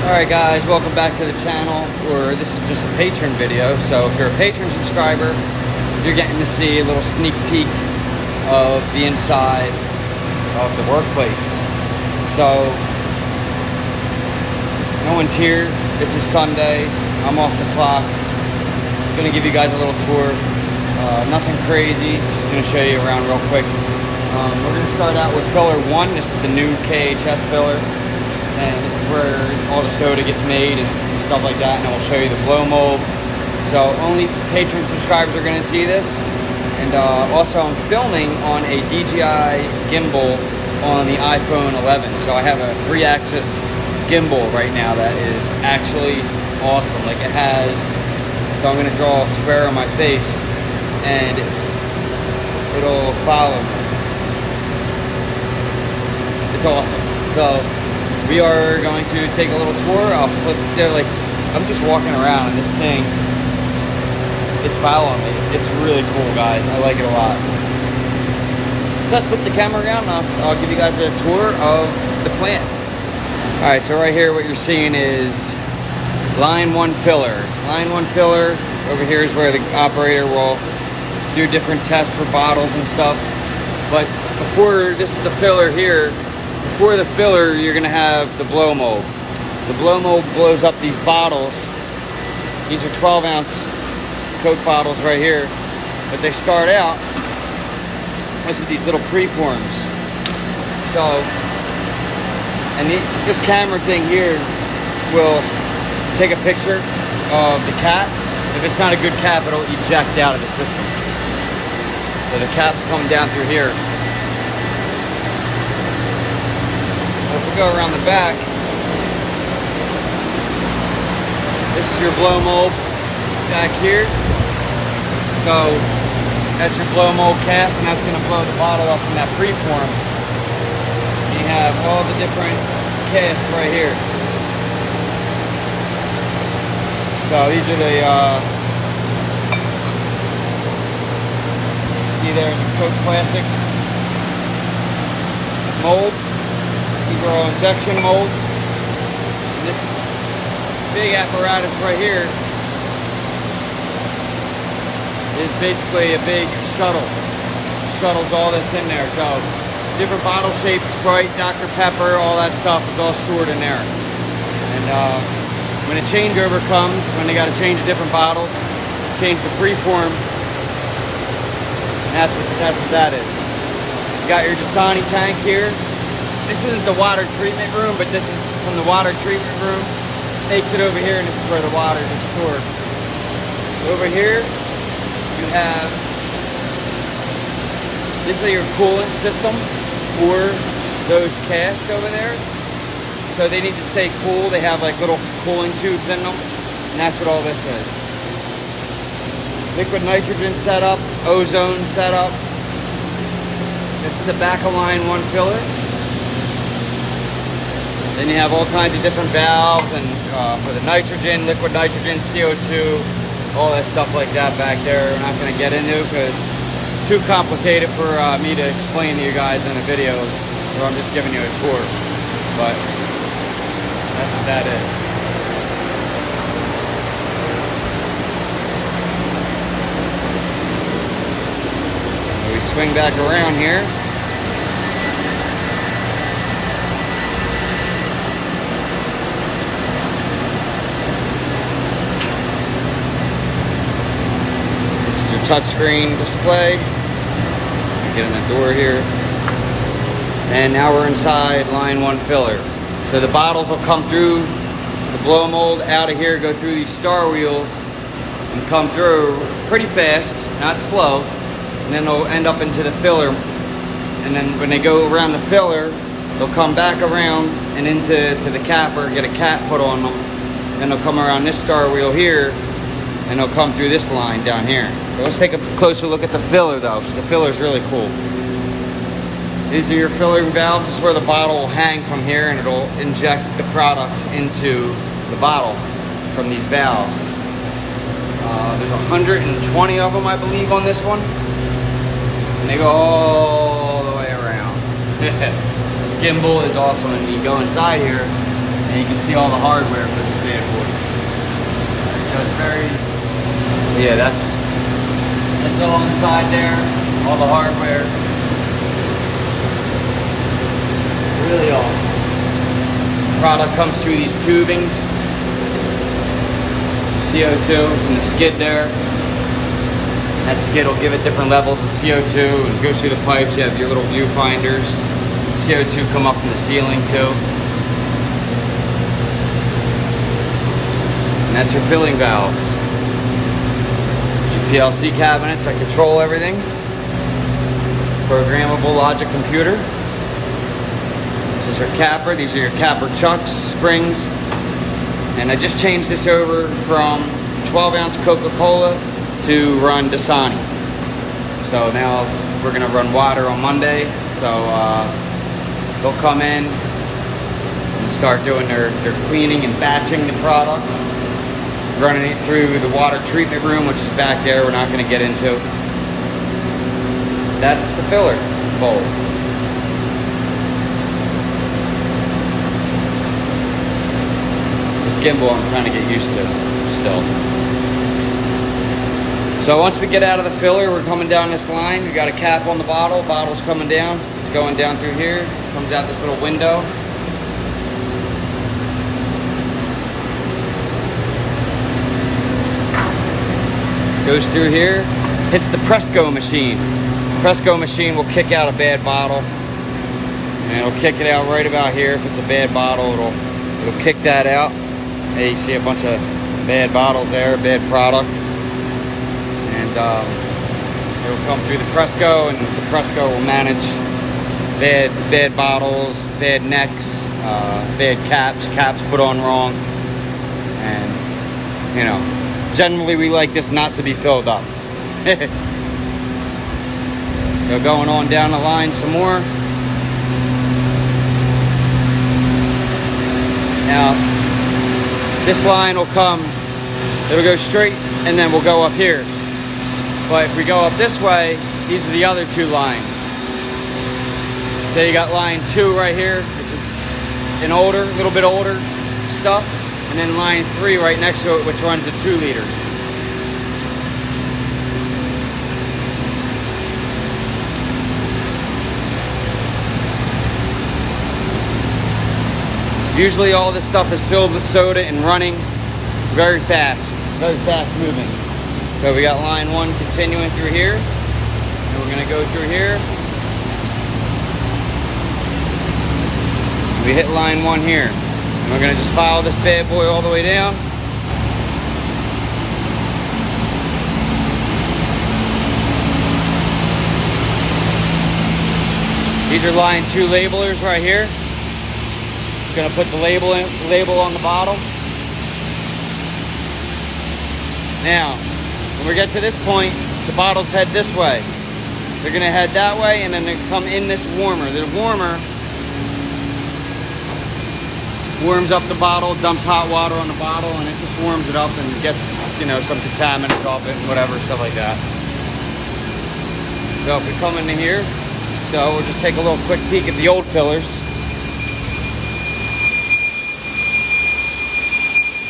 Alright guys, welcome back to the channel, or this is just a patron video. So if you're a patron subscriber, you're getting to see a little sneak peek of the inside of the workplace. So, no one's here, it's a Sunday, I'm off the clock. Gonna give you guys a little tour, nothing crazy, just gonna show you around real quick. We're gonna start out with filler 1, this is the new KHS filler. And this is where all the soda gets made and stuff like that, and then we'll show you the blow mold. So only patron subscribers are going to see this. And also I'm filming on a DJI gimbal on the iPhone 11. So I have a 3-axis gimbal right now that is actually awesome. Like it has, so I'm going to draw a square on my face and it'll follow me. It's awesome. So we are going to take a little tour. I'll flip there, like I'm just walking around and this thing, it's following me. It's really cool, guys. I like it a lot. So let's flip the camera around and I'll give you guys a tour of the plant. Alright, so right here what you're seeing is line 1 filler. Line 1 filler, over here is where the operator will do different tests for bottles and stuff. But before, this is the filler here. Before the filler, you're going to have the blow mold. The blow mold blows up these bottles. These are 12-ounce Coke bottles right here. But they start out as these little preforms. So, and this camera thing here will take a picture of the cap. If it's not a good cap, it'll eject out of the system. So the cap's coming down through here. If we go around the back, this is your blow mold back here. So that's your blow mold cast, and that's going to blow the bottle up from that preform. You have all the different casts right here. So these are the, see there, the Coke Classic mold. These are all injection molds. And this big apparatus right here is basically a big shuttle. Shuttles all this in there. So different bottle shapes, Sprite, Dr. Pepper, all that stuff is all stored in there. And when a changeover comes, when they got to change different bottles, change the preform, and that's what that is. You got your Dasani tank here. This isn't the water treatment room, but this is from the water treatment room. Takes it over here, and this is where the water is stored. Over here, you have, this is your coolant system for those casks over there. So they need to stay cool. They have like little cooling tubes in them, and that's what all this is. Liquid nitrogen setup, ozone setup. This is the back of line 1 filler. Then you have all kinds of different valves and for the nitrogen, liquid nitrogen, CO2, all that stuff like that back there. We're not going to get into because it's too complicated for me to explain to you guys in a video, so I'm just giving you a tour. But that's what that is. We swing back around here. Touchscreen display. Get in the door here. And now we're inside line 1 filler. So the bottles will come through the blow mold out of here, go through these star wheels, and come through pretty fast, not slow. And then they'll end up into the filler. And then when they go around the filler, they'll come back around and into the capper, get a cap put on them. Then they'll come around this star wheel here, and they'll come through this line down here. So let's take a closer look at the filler though, because the filler is really cool. These are your filling valves. This is where the bottle will hang from here, and it'll inject the product into the bottle from these valves. There's 120 of them, I believe, on this one. And they go all the way around. This gimbal is awesome, and you go inside here, and And you can see all the hardware for this bad boy. So it's very, so yeah, that's all inside there, all the hardware. Really awesome. Product comes through these tubings. CO2 from the skid there. That skid will give it different levels of CO2 and goes through the pipes. You have your little viewfinders. CO2 come up from the ceiling too. And that's your filling valves. Your PLC cabinets that control everything. Programmable logic computer. This is your capper. These are your capper chucks, springs. And I just changed this over from 12-ounce Coca-cola to run Dasani. So now we're gonna run water on Monday. So they'll come in and start doing their cleaning and batching the product, running it through the water treatment room, which is back there. We're not gonna get into. That's the filler bowl. This gimbal I'm trying to get used to still. So once we get out of the filler, we're coming down this line. We got a cap on the bottle. Bottle's coming down. It's going down through here. Comes out this little window. Goes through here. Hits the Presco machine. Presco machine will kick out a bad bottle. And it'll kick it out right about here. If it's a bad bottle, it'll kick that out. Hey, you see a bunch of bad bottles there, bad product. And it'll come through the Presco, and the Presco will manage bad bottles, bad necks, bad caps put on wrong. And, you know, generally we like this not to be filled up. So going on down the line some more. Now, this line will come, it'll go straight, and then we'll go up here. But if we go up this way, these are the other two lines. So you got line 2 right here, which is an older, a little bit older stuff. And then line 3 right next to it, which runs the 2 liters. Usually all this stuff is filled with soda and running very fast moving. So we got line 1 continuing through here, and we're gonna go through here. We hit line 1 here, and we're gonna just follow this bad boy all the way down. These are line 2 labelers right here. Gonna put the label on the bottle. Now, when we get to this point, the bottles head this way. They're gonna head that way, and then they come in this warmer. The warmer warms up the bottle, dumps hot water on the bottle, and it just warms it up and gets, you know, some contaminants off it and whatever, stuff like that. So if we come into here, so we'll just take a little quick peek at the old fillers.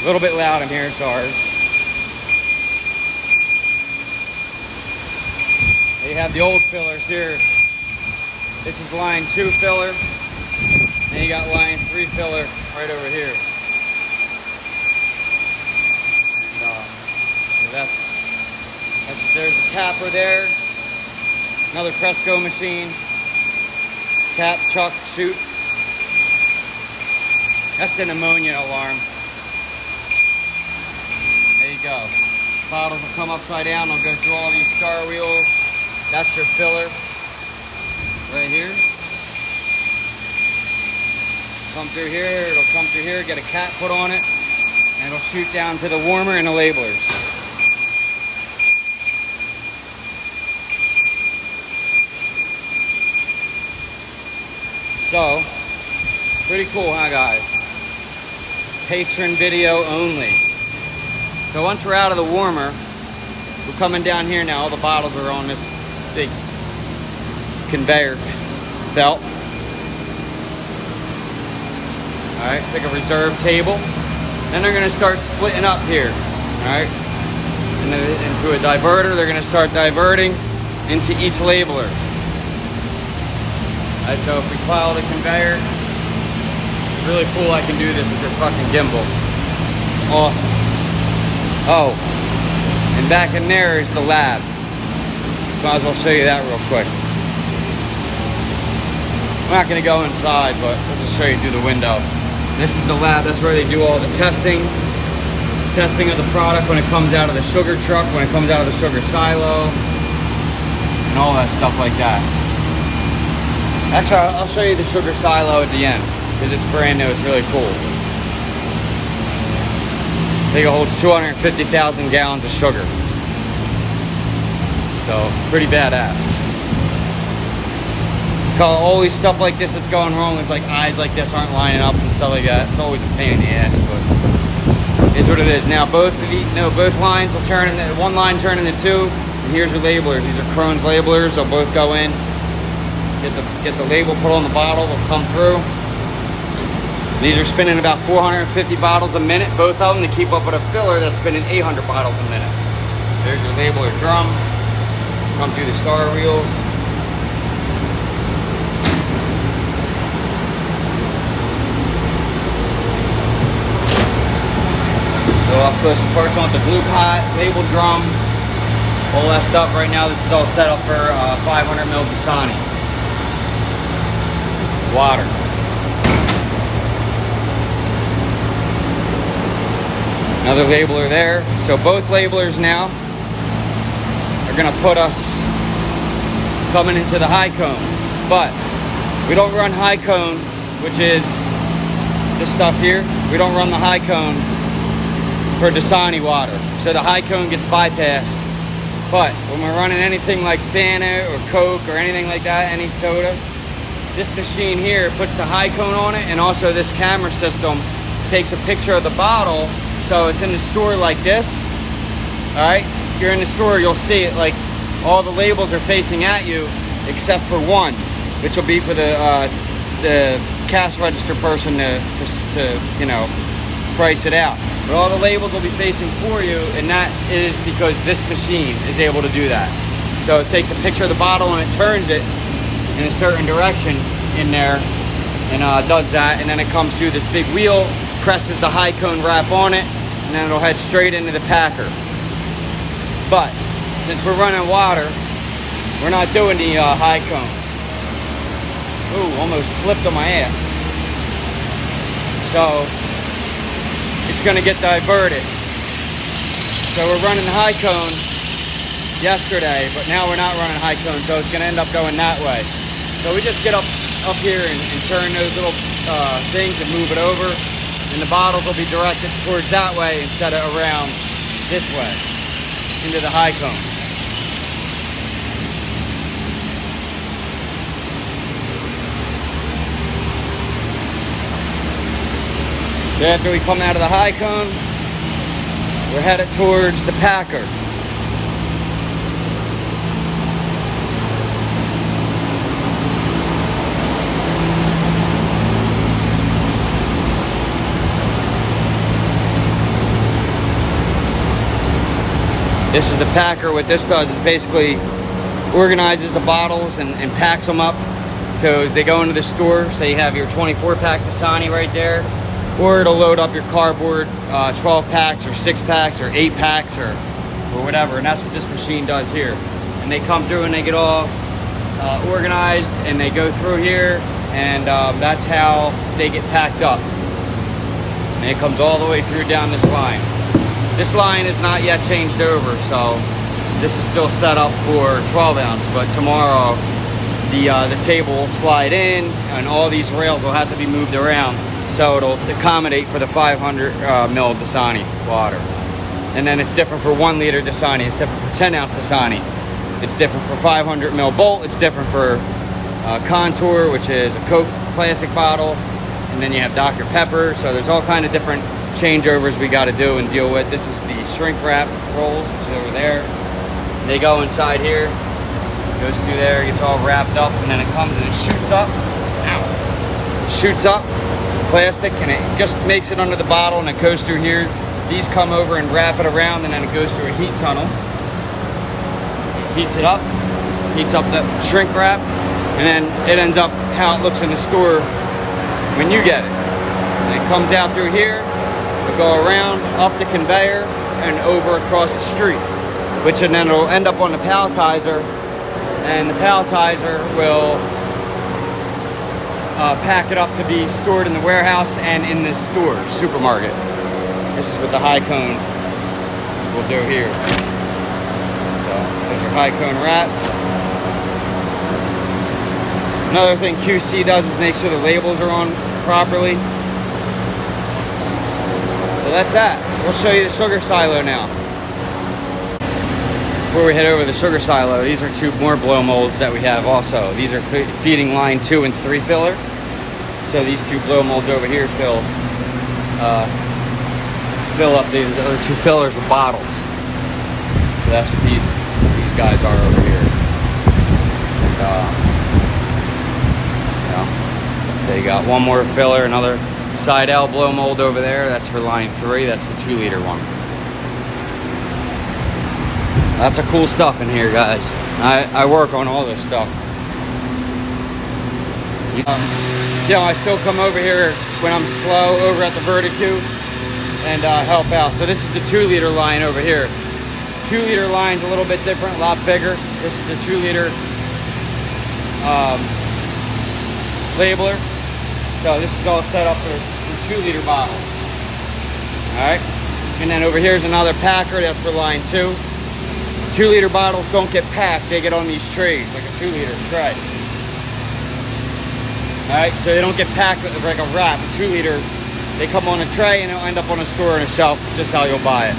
A little bit loud in here, sorry. You have the old fillers here. This is line 2 filler. And you got line 3 filler right over here. And so there's a capper there. Another Presco machine. Cap, chuck, shoot. That's an ammonia alarm. There you go. Bottles will come upside down. They'll go through all these star wheels. That's your filler right here. Come through here. It'll come through here. Get a cap put on it, and it'll shoot down to the warmer and the labelers. So, pretty cool, huh, guys? Patron video only. So once we're out of the warmer, we're coming down here now. All the bottles are on this big conveyor belt. All right, it's like a reserve table. Then they're gonna start splitting up here. All right, and then into a diverter, they're gonna start diverting into each labeler. All right, so if we follow the conveyor, it's really cool. I can do this with this fucking gimbal. It's awesome. Oh, and back in there is the lab. Might as well show you that real quick. I'm not gonna go inside, but I'll just show you through the window. This is the lab. That's where they do all the testing of the product when it comes out of the sugar truck, when it comes out of the sugar silo, and all that stuff like that. Actually, I'll show you the sugar silo at the end because it's brand new. It's really cool. I think it holds 250,000 gallons of sugar. So it's pretty badass. Always stuff like this that's going wrong is like eyes like this aren't lining up and stuff like that. It's always a pain in the ass, but it is what it is. Now both lines will turn into one line turn into two, and here's your labelers. These are Crohn's labelers. They'll both go in. Get the label put on the bottle. They'll come through. These are spinning about 450 bottles a minute, both of them, to keep up with a filler that's spinning 800 bottles a minute. There's your labeler drum. Come through the star wheels. So I'll put some parts on the glue pot, label drum, all that stuff. Right now, this is all set up for 500 ml Dasani water. Another labeler there. So both labelers now are gonna put us coming into the high cone. But we don't run high cone, which is this stuff here. We don't run the high cone for Dasani water. So the high cone gets bypassed. But when we're running anything like Fanta or Coke or anything like that, any soda, this machine here puts the high cone on it, and also this camera system takes a picture of the bottle. So it's in the store like this. All right, if you're in the store, you'll see it like all the labels are facing at you except for one, which will be for the cash register person to you know, price it out. But all the labels will be facing for you, and that is because this machine is able to do that. So it takes a picture of the bottle and it turns it in a certain direction in there, and does that, and then it comes through this big wheel, presses the high cone wrap on it, and then it'll head straight into the packer. But since we're running water, we're not doing the high cone. Ooh, almost slipped on my ass. So it's gonna get diverted. So we're running the high cone yesterday, but now we're not running high cone, so it's gonna end up going that way. So we just get up here and turn those little things and move it over, and the bottles will be directed towards that way instead of around this way into the high cone. So after we come out of the high cone, we're headed towards the packer. This is the packer. What this does is basically organizes the bottles and packs them up. So they go into the store, so you have your 24-pack Dasani right there, or it'll load up your cardboard 12 packs or 6 packs or 8 packs or whatever, and that's what this machine does here. And they come through and they get all organized, and they go through here, and that's how they get packed up. And it comes all the way through down this line. This line is not yet changed over, so this is still set up for 12 ounce, but tomorrow the table will slide in, and all these rails will have to be moved around, so it'll accommodate for the 500 ml Dasani water. And then it's different for 1 liter Dasani, it's different for 10 ounce Dasani, it's different for 500 ml Bolt, it's different for Contour, which is a Coke classic bottle, and then you have Dr. Pepper, so there's all kind of different changeovers we got to do and deal with. This is the shrink wrap rolls, which is over there. They go inside here, goes through there, gets all wrapped up, and then it comes and it shoots up. Ow. Shoots up, plastic, and it just makes it under the bottle, and it goes through here. These come over and wrap it around, and then it goes through a heat tunnel. Heats it up, heats up the shrink wrap, and then it ends up how it looks in the store when you get it. And it comes out through here, it'll go around, up the conveyor, and over across the street, which then it'll end up on the palletizer, and the palletizer will pack it up to be stored in the warehouse and in the store, supermarket. This is what the high cone will do here. So there's your high cone wrap. Another thing QC does is make sure the labels are on properly. So that's that. We'll show you the sugar silo now. Before we head over the sugar silo, these are two more blow molds that we have also. These are feeding line 2 and 3 filler. So these two blow molds over here fill up the other two fillers with bottles. So that's what these guys are over here. And, so you got one more filler, another side L blow mold over there. That's for line 3. That's the 2-liter one. Lots of cool stuff in here, guys. I work on all this stuff. You know, I still come over here when I'm slow over at the Verticue and help out. So this is the 2-liter line over here. 2-liter line's a little bit different, a lot bigger. This is the 2-liter labeler. So this is all set up for 2-liter bottles. All right. And then over here's another packer. That's for line 2. 2-liter bottles don't get packed. They get on these trays like a 2-liter tray. Alright, so they don't get packed with like a wrap. A 2-liter, they come on a tray and they'll end up on a store on a shelf, just how you'll buy it.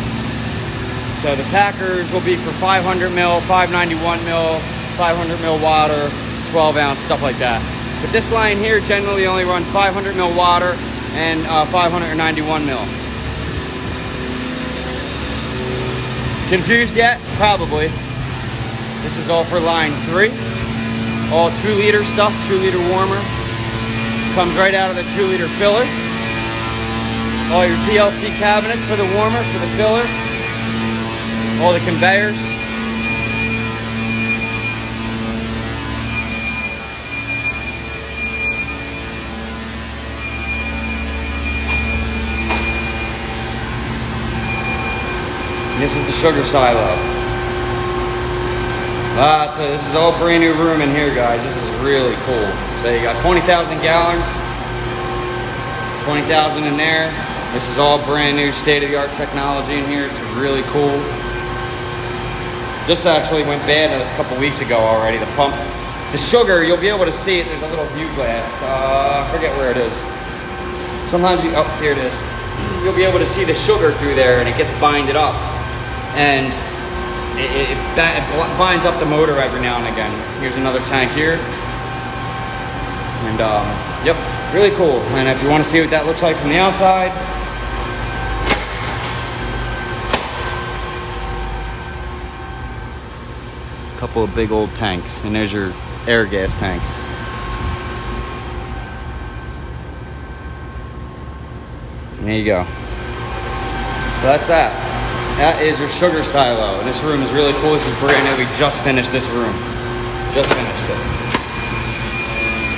So the packers will be for 500 mil, 591 mil, 500 mil water, 12 ounce, stuff like that. But this line here generally only runs 500 mil water and 591 mil. Confused yet? Probably. This is all for line 3. All 2-liter stuff, 2-liter warmer. Comes right out of the 2-liter filler. All your TLC cabinets for the warmer, for the filler. All the conveyors. This is the sugar silo. So this is all brand new room in here, guys. This is really cool. So you got 20,000 gallons, 20,000 in there. This is all brand new state-of-the-art technology in here. It's really cool. This actually went bad a couple weeks ago already, the pump. The sugar, you'll be able to see it. There's a little view glass. I forget where it is. Sometimes you, oh, here it is. You'll be able to see the sugar through there, and it gets binded up. And it binds up the motor every now and again. Here's another tank here. And yep, really cool. And if you want to see what that looks like from the outside, a couple of big old tanks, and there's your air gas tanks. And there you go. So that's that. That is your sugar silo. And this room is really cool. This is brand new. We just finished this room. Just finished it.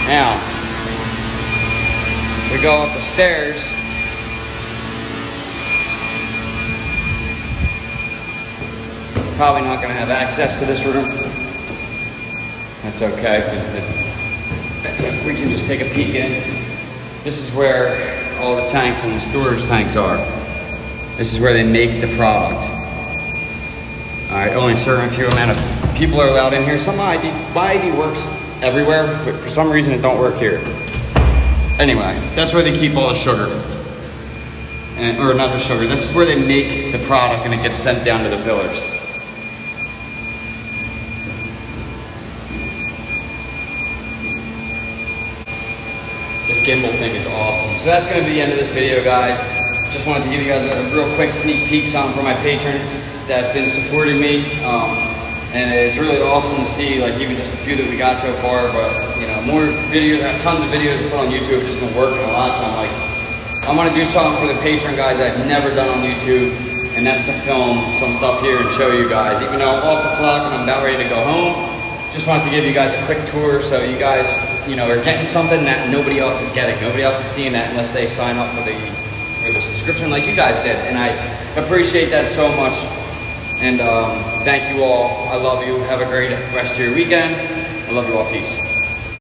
Now, we go up the stairs. Probably not going to have access to this room. That's okay, because we can just take a peek in. This is where all the tanks and the storage tanks are. This is where they make the product. All right, only a certain few amount of people are allowed in here. My ID works everywhere, but for some reason it don't work here. Anyway, that's where they keep all the sugar. Or not the sugar, this is where they make the product and it gets sent down to the fillers. This gimbal thing is awesome. So that's gonna be the end of this video, guys. Just wanted to give you guys a real quick sneak peek for my patrons that have been supporting me. And it's really awesome to see, like, even just a few that we got so far, but, you know, more videos. I have tons of videos to put on YouTube. I've just been working a lot, so I'm like, I want to do something for the Patreon guys that I've never done on YouTube, and that's to film some stuff here and show you guys. Even though I'm off the clock and I'm about ready to go home, just wanted to give you guys a quick tour so you guys, you know, are getting something that nobody else is getting. Nobody else is seeing that unless they sign up for the subscription like you guys did, and I appreciate that so much. And thank you all. I love you. Have a great rest of your weekend. I love you all. Peace.